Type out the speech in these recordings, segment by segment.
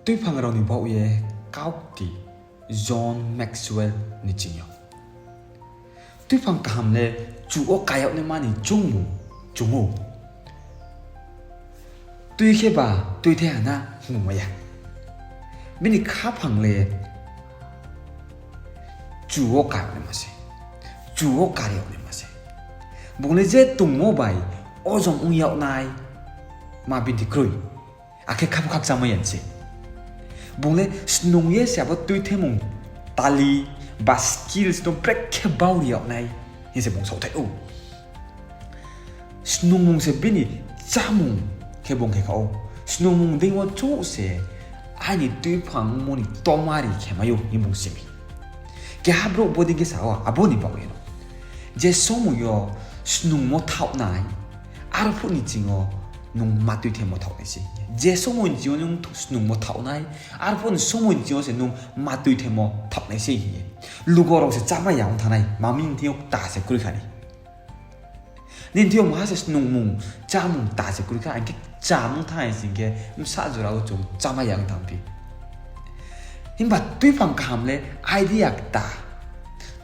Tuy phang rau ni bảo ye cao ti John Maxwell ni chính tuy phang cảm le chủ ô cái ông này mà ni chung mù tuy khi bà tuy thế na ngủ mà ya bên ni khá phang le chủ ô cái ông này mà se chủ ô cái ông này mà se bông le je tung ngô bài ô dòng ung yau nai mà bên thì cười cái khắp sao mà nhận se bông le snung ye se ba tuy thế mùng tali ba skills to prek ke bao yau nai ni se bông sầu thấy snung mùng se bên ni cha mùng ke bông ke khao snung mùng ding wa chu se ai ni tuy phang mo ni tomari ke mayo ni bông se mi ke habro body ke sawa aboni bao ye no je somu yo snung mo thau nai ar phu ni jingo nung ma tuy the mo thau si je somu jingo nung snung mo thau nai ar phu somu jingo se nung ma tuy the mo thau nai si lugoro se chama yang thanai mamin thiok ta se kuri khani nin thiok ma se snung mung cha mung ta se kuri kha an ke cha mung thai sing ke sa jurao chu chama yang tham pi himba tuy phang kham le idea ta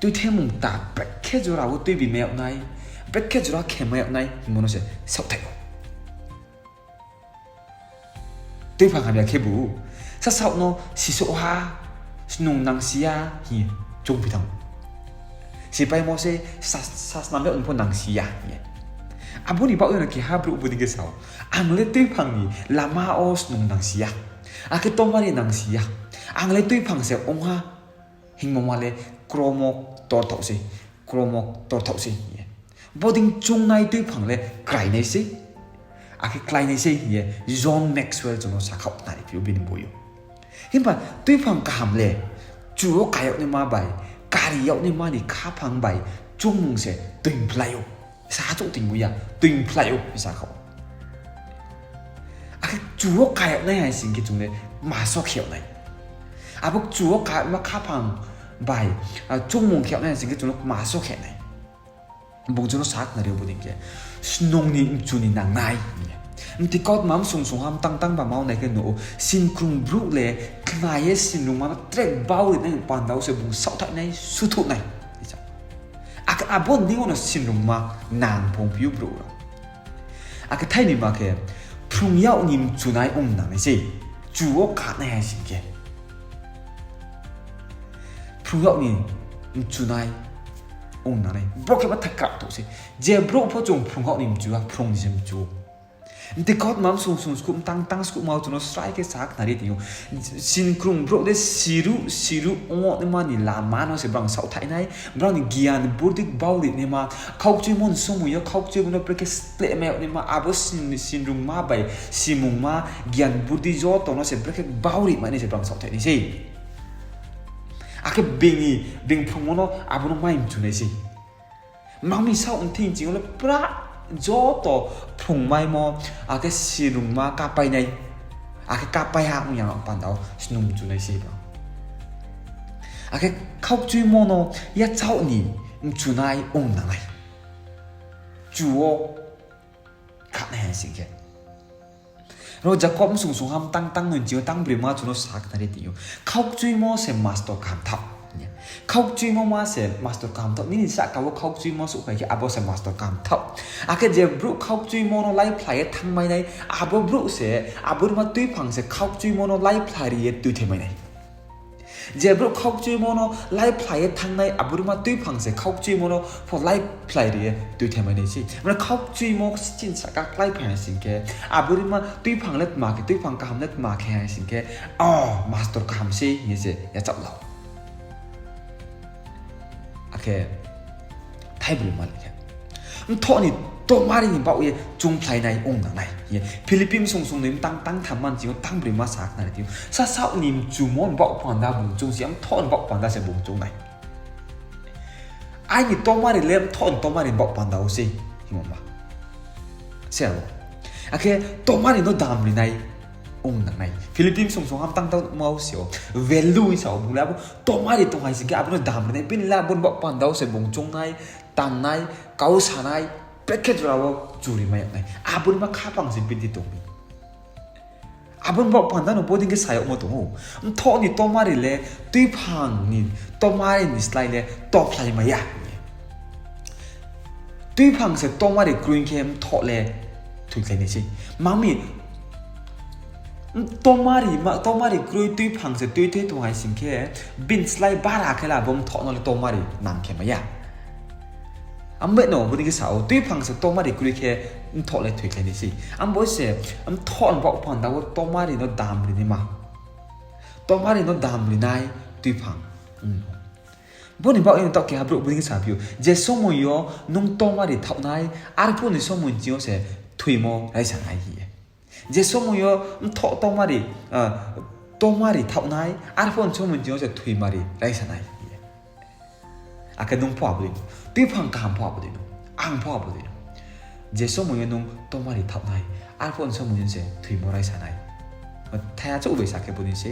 tuy the mung ta pek khe jurao tuy bi meo nai pek khe jura khe meo nai mono se sau thai tuy phang kham ya khe bu sa sau no si so ha snung nang sia hi chung pi thang si pai mo se sa nam le un pon nang sia aboni ba oi ki ha bru bu ding sao ang le tuy phang ni lama o snung nang sia ke tomari nang sia ang le tuy phang se ong ha hing mo ma le kromok tor thau se boding chung nai tuy phang le krai nei se ke klai nei se ye John Maxwell jono sa khau nai pi bin boyo himba tuy phang kam le chu ka yok ni ma bai kari yok ni ma ni kha phang bai chung mung se twing playo sa chu ting bu ya twing playo sa khau chu ka yok nai hai sing ki chung le ma so khiao nai abok chu ka ma kha phang bai chung mung khiao nai sing ki chung ma so khiao nai bung chu no sak na re bu ding ke snong ni chu ni nang nai ti kot mam sung ham tang ba mau nai ke no sin krung bru le knai sin lung ma trek bau le nang pan dau se bung sau thai nai su thu nai abon ding on sin lung ma nang phong piu bru ke thai ni ma ke phung yao nim chu nai ong nang se chu o ka nai hai sin ke phung yao ni chu nai ong nang nai bro ke ba thak ka to se je bro pho chung phung yao nim chu a phung ni sem chu ti kot mam sung skum tang skum mau tu no strike sak nari tiu sin krung bro de siru o ne mani la mano se bang sau thai nai bro ni gian burdik bauli ne ma khau chi mon sumu yo khau chi no preke split me ne ma abo sin rung ma bai simung ma gian burdi jo to no se preke bauli ma ne se bang sau thai ni se ake bing phung no abo no mai chu ne se mami sau un thing jing le pra jo to phung mai mo ke sinung ma ka pai nei ke ka pai ha yang pan dau snung chu nei si ba ke khau chui mo no ya chau ni chu nai ong na nai chu o ka ne sing ke ro jacob sung ham tang ngun jiu tang bri ma chu no sak na ri ti khau chui mo se master kam thap khau chui mo ma se master kam thap ni sa ka wo khau chui mo su khai ke abo se master kam thap ke je bru khau chui mo no lai phlai thang mai nai abo bru se abur ma tui phang se khau chui mo no lai phlai ri tu the mai nai je bru khau chui mo no lai phlai thang nai abur ma tui phang se khau chui mo no pho lai phlai ri tu the mai nai si ma khau chui mo chin sa ka lai phlai sin ke abur ma tui phang let ma ke tui phang kam let ma ke sin ke master kam si ni se ya chap lo ke thai bru ma le tho ni to mari ni bau ye chung thlai nai ong na nai ye philippines sung nim tang tham man chi tang bri ma sak na ti sa sau nim chu mon bau pan da bung chung siam thon bau pan da se bung chung nai ai ni to mari lem thon to mari bau pan da o se himom ba se ke to mari no dam ri nai ong na nai philippines sung ham tang mau sio value sao bung la to mari to hai si ga bu dam ri nai bin la bon bau pan da se bung chung nai tam nai kau sa nai package rawo juri mai nai abun ma khapang sin pin ti to abang bawa pandan boarding ke saya umur tu, thok ni tomari le, tui phang ni tomari ni slide le, top play maya. Tui phang se tomari green kem thok le, tui play ni si, mami tomari green tui phang se tui tu hai sing ke, bin slide bara ke la bom thok no le tomari nang ke maya. Ambek no boarding ke sao, tui phang se tomari green ke thọ lại thủy cái này gì anh bố sẽ anh thọ anh bảo phản đâu tomari nó đam đi mà tomari nó đam đi này tùy phẳng bố này bảo em tao kia bro bố đi sao biểu giờ số mồi yo nông tomari thọ này ai bố này số mồi chiếu sẽ thủy mò lại sang ai gì giờ số mồi yo thọ tomari thọ này ai bố số mồi chiếu sẽ thủy mari lại sang ai cái nông phò bố đi tùy phẳng cả phò bố đi ăn phò bố đi J số mọi người tomari thắp này, iPhone số mọi người sẽ thủy mò rai sao này, mà thay cho về sao cái bốn sẽ,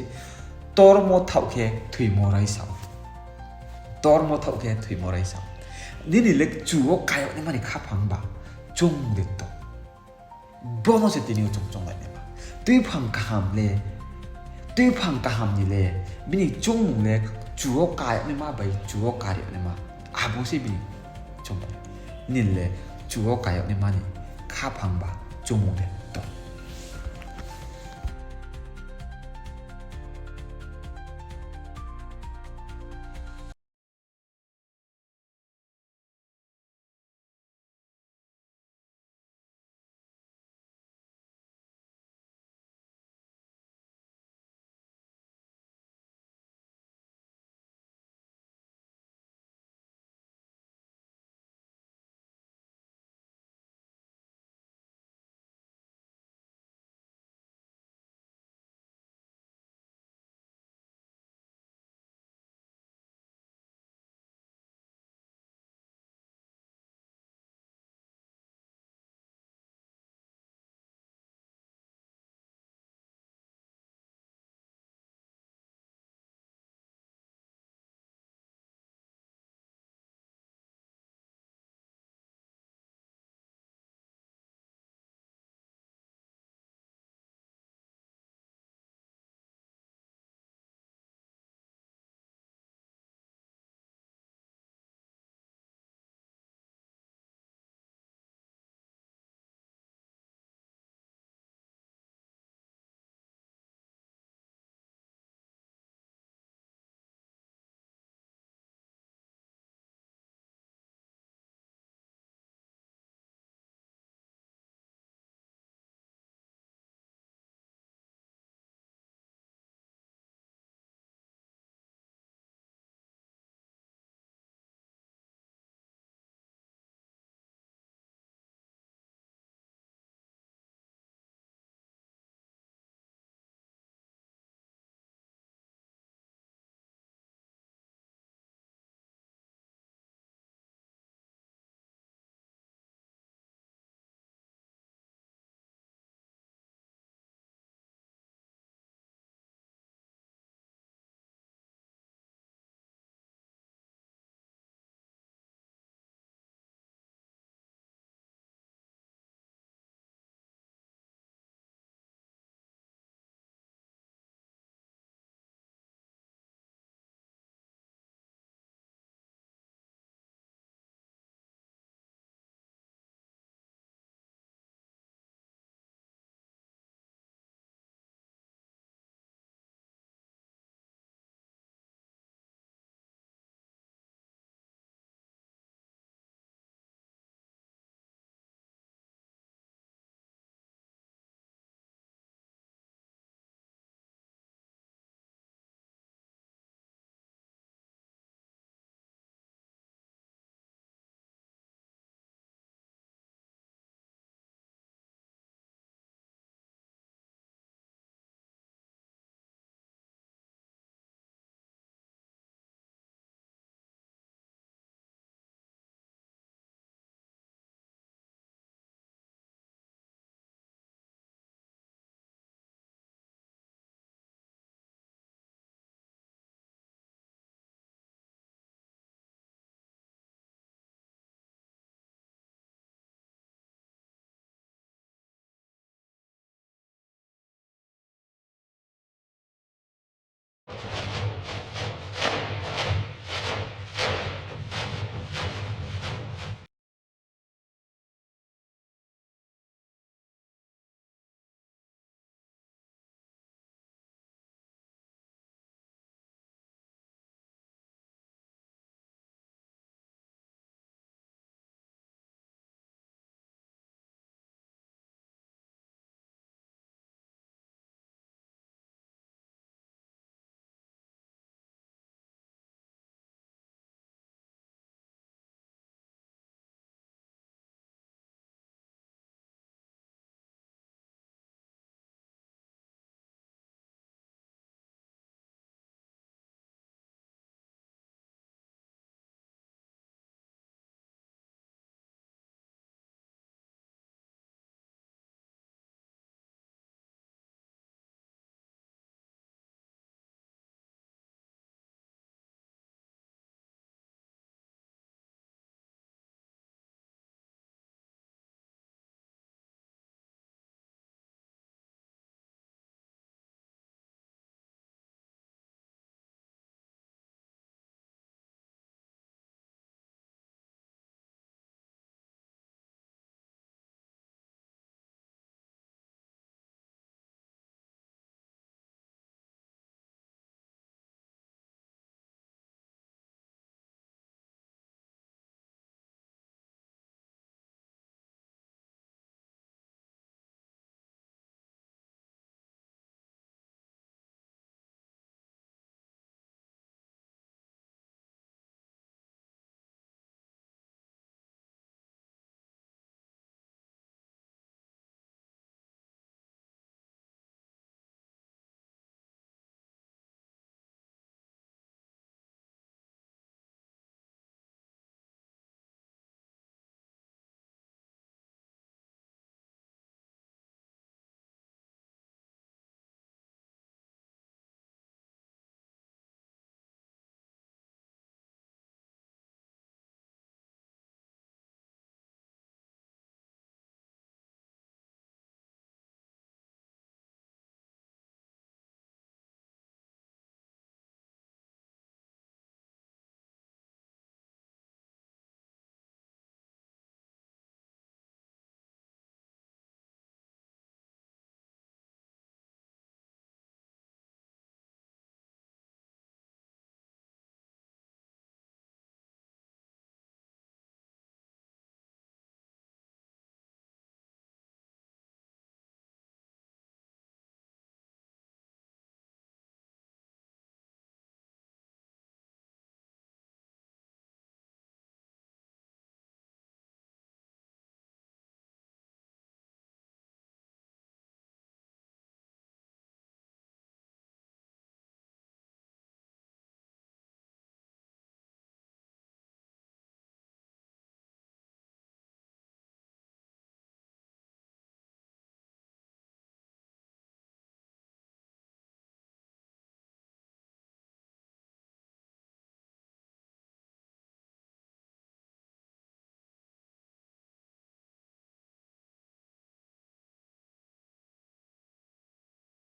tor mò thắp cái thủy mò rai sao, tor mò thắp cái thủy mò rai sao, nên là chủ cái này mà đi khắp hàng ba, chung được to, bonus sẽ tiền chung lại này mà, tuy phẳng cả ham như lệ, bên chung lệ chủ cái này mà bay chủ cái này mà, bố sẽ bên chung, nên là chủ cái này mà này khắp hàng ba chung một